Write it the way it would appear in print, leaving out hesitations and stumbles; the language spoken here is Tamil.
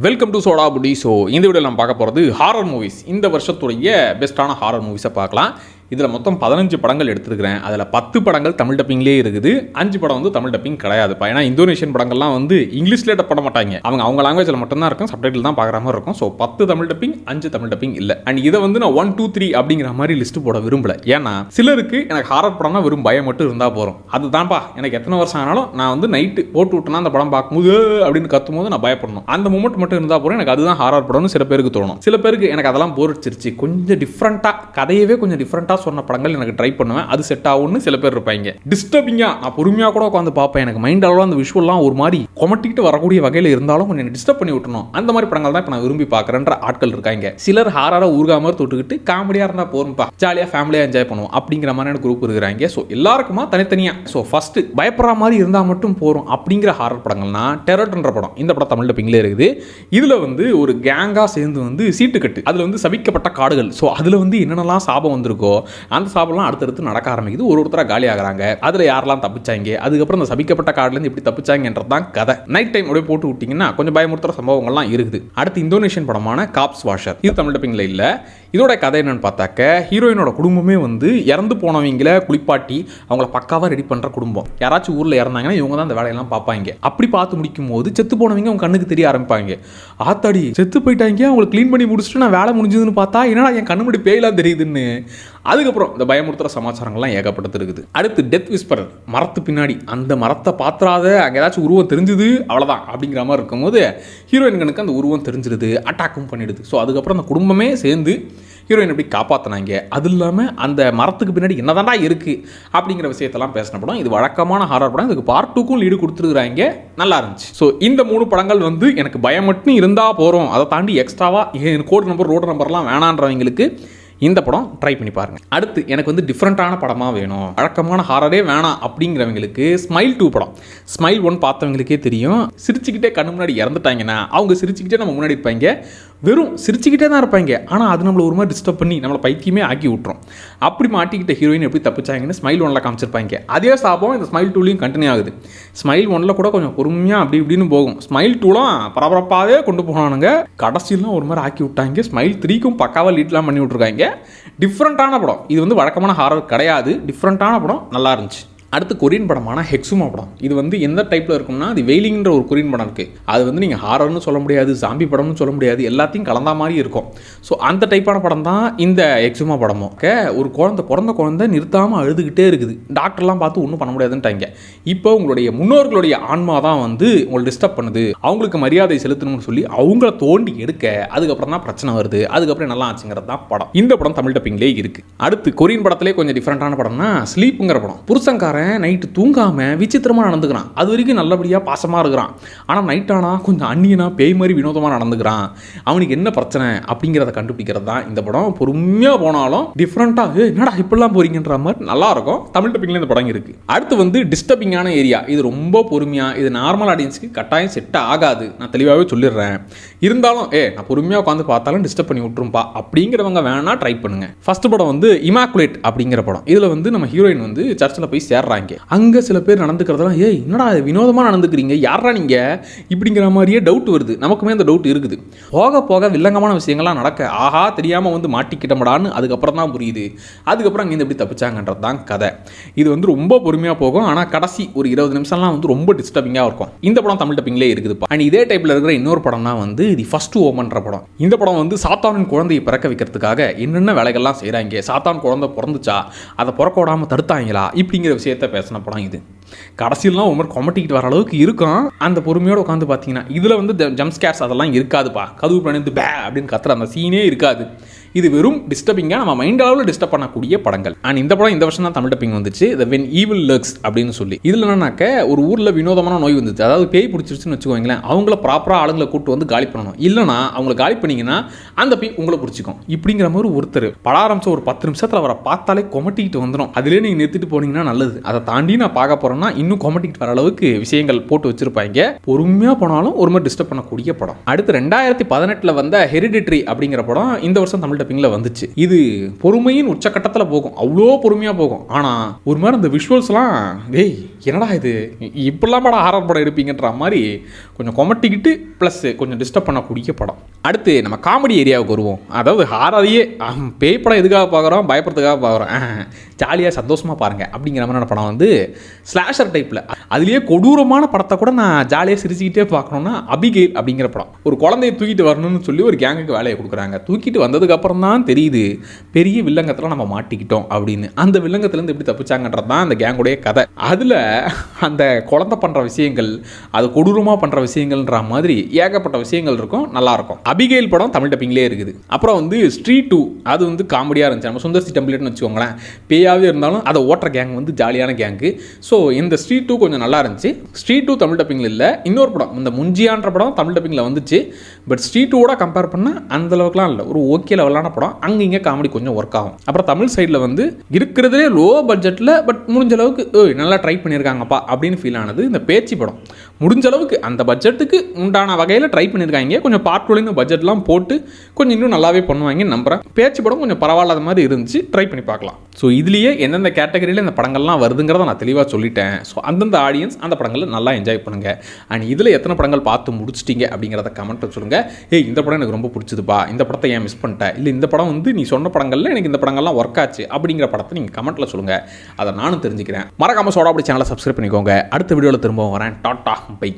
வெல்கம் டு சோடா புடி. ஸோ இந்த வீடியோவில் நம்ம பார்க்க போகிறது ஹாரர் மூவிஸ். இந்த வருஷத்துடைய பெஸ்ட்டான ஹாரர் மூவிஸை பார்க்கலாம். இதில் மொத்தம் 15 படங்கள் எடுத்துருக்கிறேன். அதில் 10 படங்கள் தமிழ் டப்பிங்லேயே இருக்குது, 5 படம் வந்து தமிழ் டப்பிங் கிடையாதுப்பா. ஏன்னா இந்தோனேஷியன் படங்கள்லாம் வந்து இங்கிலீஷ்லேயே டப் பண்ண மாட்டாங்க, அவங்க லாங்குவேஜில் மட்டும்தான் இருக்கும், சப்டைட்டில் தான் பார்க்குற மாதிரி இருக்கும். So 10 Tamil dubbing, 5 Tamil dubbing இல்லை. அண்ட் இதை வந்து நான் 1, 2, 3 அப்படிங்கிற மாதிரி லிஸ்ட்டு போட விரும்பல. ஏன்னா சிலருக்கு எனக்கு ஹாரர் படம்னா வெறும் பயம் மட்டும் இருந்தால் போகிறோம். அதுதான்ப்பா எனக்கு எத்தனை வருஷம் ஆனாலும் நான் வந்து நைட்டு போட்டு விட்டேன்னா அந்த படம் பார்க்கும்போது அப்படின்னு கத்தும் போது நான் பயப்படணும். அந்த மூமெண்ட் மட்டும் இருந்தால் போகிறோம், எனக்கு அதுதான் ஹாரர் படம்னு சில பேருக்கு தோணும். சில பேருக்கு எனக்கு அதெல்லாம் போர் அடிச்சிருச்சு, கொஞ்சம் டிஃப்ரெண்ட்டாக கதையவே கொஞ்சம் டிஃப்ரெண்ட்டாக சொன்ன படங்கள் எனக்கு ட்ரை பண்ணுவேன், அது செட் ஆகும்னு சில பேர் இருப்பாங்க. டிஸ்டர்பிங்காக நான் பொறுமையாக கூட உட்காந்து பார்ப்பேன். எனக்கு மைண்ட் அளவில் அந்த விஷுவல்லாம் ஒரு மாதிரி கொமட்டிக்கிட்டு வரக்கூடிய வகையில் இருந்தாலும் கொஞ்சம் டிஸ்டர்ப் பண்ணி விட்டணும். அந்த மாதிரி படங்கள் தான் இப்போ நான் விரும்பி பார்க்குறேன்ற ஆட்கள் இருக்காங்க. சிலர் ஹாரராக ஊர்காம தொட்டுக்கிட்டு காமெடியாக இருந்தால் போரும்பா, ஜாலியாக ஃபேமிலியாக என்ஜாய் பண்ணுவோம் அப்படிங்கிற மாதிரியான குரூப் இருக்கிறாங்க. ஸோ எல்லாருக்குமா தனித்தனியாக. ஸோ ஃபஸ்ட்டு பயப்படுற மாதிரி இருந்தால் மட்டும் போகிறோம் அப்படிங்கிற ஹாரர் படங்கள்னா டெரர்ன்ற படம். இந்த படம் தமிழ் டப்பிங்லேயே இருக்குது. இதில் வந்து ஒரு கேங்காக சேர்ந்து வந்து சீட்டுக்கட்டு, அதில் வந்து சபிக்கப்பட்ட காடுகள். ஸோ அதில் வந்து என்னென்னலாம் சாபம் வந்திருக்கோ அந்த சாபம்லாம் அடுத்தடுத்து நடக்க ஆரம்பிக்குது. ஒருத்தராக காலி ஆகிறாங்க. அதில் யாரெல்லாம் தப்பிச்சாங்க, அதுக்கப்புறம் அந்த சபிக்கப்பட்ட காடுலேருந்து எப்படி தப்பிச்சாங்கன்றது தான் கதை. நைட் டைம் அப்படியே போட்டு விட்டிங்கன்னா கொஞ்சம் பயமுறுத்துற சம்பவங்கள்லாம் இருக்குது. அடுத்து இந்தோனேஷியன் படமான காப்ஸ் வாஷர், இது தமிழ் டப்பிங்கில் இல்லை. இதோட கதை என்னன்னு பார்த்தாக்க, ஹீரோயினோட குடும்பமே வந்து இறந்து போனவங்களை குளிப்பாட்டி அவங்கள பக்காவாக ரெடி பண்ணுற குடும்பம். யாராச்சும் ஊரில் இறந்தாங்கன்னா இவங்க தான் அந்த வேலையெல்லாம் பார்ப்பாங்க. அப்படி பார்த்து முடிக்கும் போது செத்து போனவங்க அவங்க கண்ணுக்கு தெரிய ஆரம்பிப்பாங்க. ஆத்தாடி செத்து போயிட்டாங்க, அவங்களை க்ளீன் பண்ணி முடிச்சுட்டு நான் வேலை முடிஞ்சதுன்னு பார்த்தா என்னடா என் கண்ணு முடி பேயெல்லாம் தெரியுதுன்னு. அதுக்கப்புறம் இந்த பயமுறுத்துற சமாச்சாரங்கள்லாம் ஏகப்பட்டது இருக்குது. அடுத்து டெத் விஸ்பரர், மரத்து பின்னாடி அந்த மரத்தை பாத்திராத அங்கே ஏதாச்சும் உருவம் தெரிஞ்சுது அவ்வளோதான் அப்படிங்கிற மாதிரி இருக்கும்போது ஹீரோயின்களுக்கு அந்த உருவம் தெரிஞ்சிருது, அட்டாக்கும் பண்ணிடுது. ஸோ அதுக்கப்புறம் அந்த குடும்பமே சேர்ந்து ஹீரோயின் எப்படி காப்பாற்றினாங்க, அது இல்லாமல் அந்த மரத்துக்கு பின்னாடி என்னதான்டா இருக்குது அப்படிங்கிற விஷயத்தெல்லாம் பேசின படம். இது வழக்கமான ஹாரர் படம். இதுக்கு பார்ட் 2க்கும் லீடு கொடுத்துருக்குறாங்க, நல்லா இருந்துச்சு. ஸோ இந்த 3 படங்கள் வந்து எனக்கு பயம் மட்டும் இருந்தால் போகிறோம், அதை தாண்டி எக்ஸ்ட்ராவாக கோட் நம்பர் ரோடு நம்பர்லாம் வேணான்றவங்களுக்கு இந்த படம் ட்ரை பண்ணி பாருங்கள். அடுத்து எனக்கு வந்து டிஃப்ரெண்ட்டான படமாக வேணும், வழக்கமான ஹாரரே வேணாம் அப்படிங்கிறவங்களுக்கு ஸ்மைல் 2 படம். ஸ்மைல் 1 பார்த்தவங்களுக்கே தெரியும், சிரிச்சுக்கிட்டே கண்ணு முன்னாடி இறந்துட்டாங்கன்னா அவங்க சிரிச்சுக்கிட்டே நம்ம முன்னாடி இருப்பாங்க, வெறும் சிரிச்சுக்கிட்டே தான் இருப்பாங்க. ஆனால் அது நம்மளை ஒரு மாதிரி டிஸ்டர்ப் பண்ணி நம்மளை பைத்தியமே ஆக்கி விட்டுரும். அப்படி மாட்டிக்கிட்ட ஹீரோயின் எப்படி தப்பிச்சாங்கன்னு ஸ்மைல் 1ல் காமிச்சிருப்பாங்க. அதே சாபம் இந்த ஸ்மைல் 2லையும் கண்டினியூ ஆகுது. ஸ்மைல் 1ல் கூட கொஞ்சம் பொறுமையாக அப்படி இப்படின்னு போகும். ஸ்மைல் 2லாம் பரபரப்பாகவே கொண்டு போனானுங்க, கடைசியெல்லாம் ஒரு மாதிரி ஆக்கி விட்டாங்க. ஸ்மைல் 3க்கும் பக்காவாக லீட்லாம் பண்ணி விட்ருக்காங்க. டிஃப்ரெண்ட்டான படம். இது வந்து வழக்கமான ஹாரர் கிடையாது, டிஃப்ரெண்ட்டான படம், நல்லா இருந்துச்சு. அடுத்து கொரியன் படமான ஹெக்ஸுமா படம். இது வந்து எந்த டைப்பில் இருக்கும்னா, அது வெயிலிங்கிற ஒரு கொரியன் படம் இருக்குது. அது வந்து நீங்கள் ஹாரர்னு சொல்ல முடியாது, ஜாம்பி படம்னு சொல்ல முடியாது, எல்லாத்தையும் கலந்தா மாதிரி இருக்கும். ஸோ அந்த டைப்பான படம் தான் இந்த ஹெக்ஸுமா படமும். ஒரு பிறந்த குழந்தை நிறுத்தாமல் அழுதுகிட்டே இருக்குது, டாக்டர்லாம் பார்த்து ஒன்றும் பண்ண முடியாதுன்ட்டாங்க. இப்போ உங்களுடைய முன்னோர்களுடைய ஆன்மா தான் வந்து உங்களை டிஸ்டர்ப் பண்ணுது, அவங்களுக்கு மரியாதை செலுத்தணும்னு சொல்லி அவங்கள தோண்டி எடுக்க அதுக்கப்புறம் தான் பிரச்சனை வருது, அதுக்கப்புறம் நல்லா ஆச்சுங்கிறது தான் படம். இந்த படம் தமிழ் டப்பிங்லேயே இருக்குது. அடுத்து கொரியன் படத்திலே கொஞ்சம் டிஃப்ரெண்ட்டான படம்னா ஸ்லீப்புங்கிற படம். புருஷங்காரன் நைட்டு தூங்காம விசித்திரமா நடந்துக்கிறான், அது வரைக்கும் நல்லபடியா பாசமா இருக்கிறான். ஆனா நைட் ஆனா கொஞ்சம் அந்நியனா பேய் மாதிரி வினோதமா நடந்துக்கிறான். அவனுக்கு என்ன பிரச்சனை அப்படிங்கிறத கண்டுபிடிக்கிறது தான் இந்த படம். பொறுமையா போனாலும் டிஃப்ரெண்டா என்னடா இப்படிலாம் போறீங்கன்ற மாதிரி நல்லா இருக்கும். தமிழ் டப்பிங்ல இந்த படம் இருக்கு. அடுத்து வந்து டிஸ்டர்பிங்கான ஏரியா. இது ரொம்ப பொறுமையா, இது நார்மல் ஆடியன்ஸ்க்கு கட்டாயம் செட் ஆகாது, நான் தெளிவாகவே சொல்லிடுறேன். இருந்தாலும் நான் பொறுமையா உட்காந்து பார்த்தாலும் டிஸ்டர்ப் பண்ணி விட்டுருப்பா அப்படிங்கிறவங்க வேணா ட்ரை பண்ணுங்க. ஃபர்ஸ்ட் படம் வந்து இமாக்குலேட் அப்படிங்கிற படம். இதுல வந்து நம்ம ஹீரோயின் வந்து சர்ச்சில் போய் சேர்றாங்க. அங்க சில பேர் நடந்துக்கிறதெல்லாம் என்னடா வினோதமா நடந்துக்கிறீங்க, யாரா நீங்க இப்படிங்கிற மாதிரியே டவுட் வருது. நமக்குமே அந்த டவுட் இருக்குது. போக போக வில்லங்கமான விஷயங்கள்லாம் நடக்க, ஆஹா தெரியாம வந்து மாட்டிக்கிட்டோம்டான்னு அதுக்கப்புறம் தான் புரியுது. அதுக்கப்புறம் அங்கே எப்படி தப்பிச்சாங்கன்றது தான் கதை. இது வந்து ரொம்ப பொறுமையா போகும், ஆனா கடைசி ஒரு 20 நிமிஷம்லாம் வந்து ரொம்ப டிஸ்டர்பிங்கா இருக்கும். இந்த படம் தமிழ் டப்பிங்லேயே இருக்குது. அண்ட் இதே டைப்ல இருக்கிற இன்னொரு படம் தான் வந்து தி ஃபர்ஸ்ட் ஓமன்ற படம். இந்த படம் வந்து சாத்தானின் குழந்தையை பிறக்க வைக்கிறதுக்காக என்னென்ன வேலைகள்லாம் செய்யறாங்க, சாத்தான் குழந்தை பிறந்துச்சா அதை பிறக்க விடாம தடுத்தாங்களா இப்படிங்கிற விஷயத்த பேசின படம் இது. கடைசியெல்லாம் ஒரு மாதிரி கொமட்டிக்கிட்டு வர அளவுக்கு இருக்கும். அந்த பொறுமையோடு உட்காந்து பார்த்தீங்கன்னா இதில் வந்து ஜம்ப் ஸ்கேர்ஸ் அதெல்லாம் இருக்காதுப்பா. கதவு பண்ணிட்டு பே அப்படின்னு கத்துற அந்த சீனே இருக்காது. இது வெறும் டிஸ்டர்பிங்காக நம்ம மைண்ட் அளவில் டிஸ்டர்ப் பண்ணக்கூடிய படங்கள். அண்ட் இந்த படம் இந்த வருஷம் தான் தமிழ் டப்பிங் வந்துச்சு, த வென் ஈவில் லர்க்ஸ் அப்படின்னு சொல்லி. இதில் என்னன்னாக்க ஒரு ஊரில் வினோதமான நோய் வந்துச்சு, அதாவது பேய் பிடிச்சிருச்சுன்னு வச்சுக்கோங்களேன். அவங்கள ப்ராப்பராக ஆளுங்களை கூப்பிட்டு வந்து காலி பண்ணணும், இல்லைனா அவங்களை காலி பண்ணிங்கன்னா அந்த பேய் உங்களை பிடிச்சிக்கும் இப்படிங்கிற மாதிரி ஒருத்தர் பட ஆரம்பிச்ச ஒரு 10 நிமிஷத்தில் அவரை பார்த்தாலே கொமட்டிக்கிட்டு வந்துடும். அதிலே நீங்கள் நிறுத்திட்டு போனீங்கன்னா நல்லது. அதை தாண்டி நான் பார்க்க போகிறேன்னா இன்னும் கொமட்டிக்கிட்டு வர அளவுக்கு விஷயங்கள் போட்டு வச்சிருப்பாங்க. பொறுமையாக போனாலும் ஒரு மாதிரி டிஸ்டர்ப் பண்ணக்கூடிய படம். அடுத்து 2018 வந்த ஹெரிடிட்ரி அப்படிங்கிற படம் இந்த வருஷம் தமிழ் டப்பிங்ல வந்துச்சு. இது பொறுமையின் உச்சக்கட்டத்தில் போகும், அவ்வளோ பொறுமையாக போகும். ஆனால் ஒரு மாதிரி அந்த விஷுவல்ஸ்லாம் என்னடா இது இப்படிலாம் படம் ஹாரர் படம் எடுப்பீங்கன்ற மாதிரி கொஞ்சம் கொமட்டிக்கிட்டு ப்ளஸ் கொஞ்சம் டிஸ்டர்ப் பண்ணக்கூடிய படம். அடுத்து நம்ம காமெடி ஏரியாவுக்கு வருவோம். அதாவது ஹாரரையே பேய் படம் எதுக்காக பார்க்குறோம், பயப்படுறதுக்காக பார்க்குறோம், ஜாலியாக சந்தோஷமாக பாருங்கள் அப்படிங்கிற மாதிரியான படம் வந்து ஸ்லாஷர் டைப்பில். அதுலேயே கொடூரமான படத்தை கூட நான் ஜாலியாக சிரிச்சுக்கிட்டே பார்க்கணுன்னா அபிகேல் அப்படிங்கிற படம். ஒரு குழந்தைய தூக்கிட்டு வரணும்னு சொல்லி ஒரு கேங்குக்கு வேலையை கொடுக்குறாங்க. தூக்கிட்டு வந்ததுக்கப்புறம் தான் தெரியுது பெரிய வில்லங்கத்தில் நம்ம மாட்டிக்கிட்டோம் அப்படின்னு. அந்த வில்லங்கத்துலேருந்து எப்படி தப்பிச்சாங்கன்றது தான் அந்த கேங்குடைய கதை. அதில் அந்த குழந்தை பண்ணுற விஷயங்கள், அது கொடூரமாக பண்ணுற விஷயங்கள்ன்ற மாதிரி ஏகப்பட்ட விஷயங்கள் இருக்கும், நல்லாயிருக்கும். அபிகேல் படம் தமிழ் டப்பிங்லேயே இருக்குது. அப்புறம் வந்து ஸ்ட்ரீட் 2 அது வந்து காமெடியாக இருந்துச்சு. நம்ம சுந்தர்சி டெம்ப்ளேட்னு வச்சுக்கோங்களேன், பேயாவே இருந்தாலும் அதை ஓட்டுற கேங் வந்து ஜாலியான கேங்கு. ஸோ இந்த ஸ்ட்ரீட் 2 கொஞ்சம் நல்லா இருந்துச்சு. ஸ்ட்ரீட் 2 தமிழ் டப்பிங்கில் இல்லை, இன்னொரு படம் இந்த முஞ்சியான்ற படம் தமிழ் டப்பிங்கில் வந்துச்சு. பட் ஸ்ட்ரீட் 2ஓட கம்பேர் பண்ணால் அந்த அளவுக்குலாம் இல்லை, ஒரு ஓகே லெவலான படம். அங்கே இங்கே காமெடி கொஞ்சம் ஒர்க் ஆகும். அப்புறம் தமிழ் சைடில் வந்து இருக்கிறதே லோ பட்ஜெட்டில் பட் முடிஞ்ச அளவுக்கு நல்லா ட்ரை பண்ணியிருக்காங்கப்பா அப்படின்னு ஃபீல் ஆனது இந்த பேச்சு படம். முடிஞ்ச அளவுக்கு அந்த பட்ஜெட்டுக்கு உண்டான வகையில் ட்ரை பண்ணியிருக்காங்க. கொஞ்சம் பார்ட் 2 பட்ஜெட்லாம் போட்டு கொஞ்சம் இன்னும் நல்லாவே பண்ணுவாங்கன்னு நம்புகிறேன். பேச்சு படம் கொஞ்சம் பரவாயில்லாத மாதிரி இருந்துச்சு, ட்ரை பண்ணி பார்க்கலாம். ஸோ இதுலேயே எந்தெந்த கேட்டகரியில் இந்த படங்கள்லாம் வருதுங்கிறத நான் தெளிவாக சொல்லிட்டேன். ஸோ அந்தந்த ஆடியன்ஸ் அந்த படங்களில் நல்லா என்ஜாய் பண்ணுங்கள். அண்ட் இதில் எத்தனை படங்கள் பார்த்து முடிச்சிட்டிங்க அப்படிங்கிறத கமெண்ட்டில் சொல்லுங்கள். இந்த படம் எனக்கு ரொம்ப பிடிச்சதுப்பா, இந்த படத்தை ஏன் மிஸ் பண்ணிட்டேன், இல்லை இந்த படம் வந்து நீ சொன்ன படங்களில் எனக்கு இந்த படங்கள்லாம் ஒர்க் ஆச்சு அப்படிங்கிற படத்தை நீங்கள் கமெண்ட்டில் சொல்லுங்கள். அதை நானும் தெரிஞ்சுக்கிறேன். மறக்காமல் சோடா அப்படி சேனலை சப்ஸ்கிரைப் பண்ணிக்கோங்க. அடுத்த வீடியோவில் திரும்பவும் வரேன். Tata by.